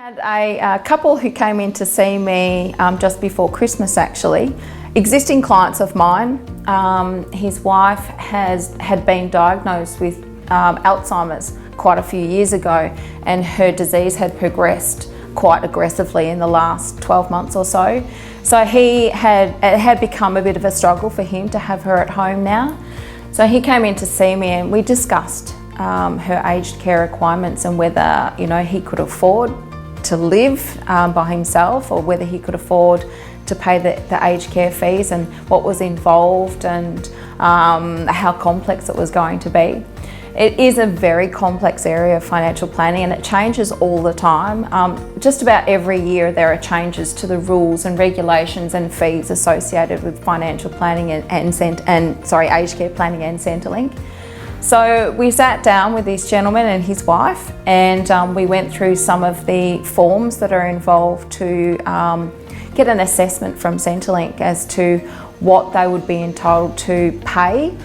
Had a couple who came in to see me just before Christmas actually, existing clients of mine. His wife had been diagnosed with Alzheimer's quite a few years ago, and her disease had progressed quite aggressively in the last 12 months or so. So it had become a bit of a struggle for him to have her at home now. So he came in to see me and we discussed her aged care requirements and whether he could afford to live by himself or whether he could afford to pay the aged care fees and what was involved and how complex it was going to be. It is a very complex area of financial planning and it changes all the time. Just about every year there are changes to the rules and regulations and fees associated with financial planning and aged care planning and Centrelink. So we sat down with this gentleman and his wife and we went through some of the forms that are involved to get an assessment from Centrelink as to what they would be entitled to pay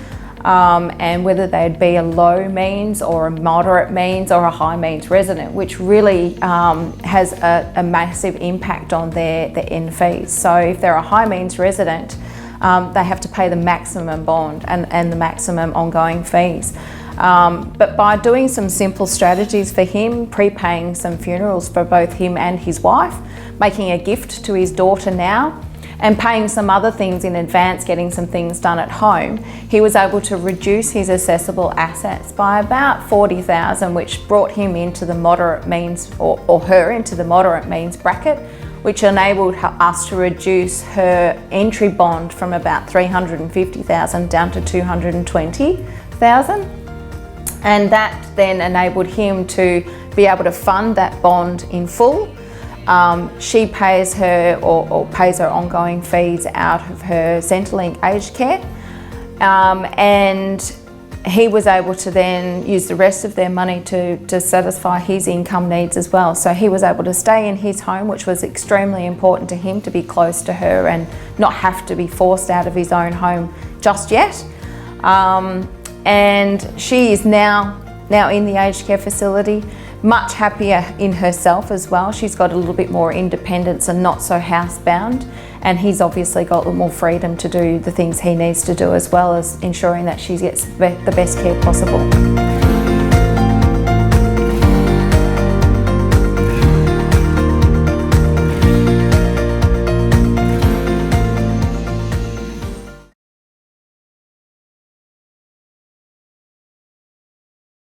and whether they'd be a low means or a moderate means or a high means resident, which really has a massive impact on their end fees. So if they're a high means resident, they have to pay the maximum bond and the maximum ongoing fees. But by doing some simple strategies for him, prepaying some funerals for both him and his wife, making a gift to his daughter now, and paying some other things in advance, getting some things done at home, he was able to reduce his assessable assets by about $40,000, which brought him into the moderate means, or her into the moderate means bracket, which enabled us to reduce her entry bond from about $350,000 down to $220,000. And that then enabled him to be able to fund that bond in full. She pays her or pays her ongoing fees out of her Centrelink aged care. And he was able to then use the rest of their money to satisfy his income needs as well. So he was able to stay in his home, which was extremely important to him, to be close to her and not have to be forced out of his own home just yet. And she is now in the aged care facility, much happier in herself as well. She's got a little bit more independence and not so housebound. And he's obviously got a little more freedom to do the things he needs to do, as well as ensuring that she gets the best care possible.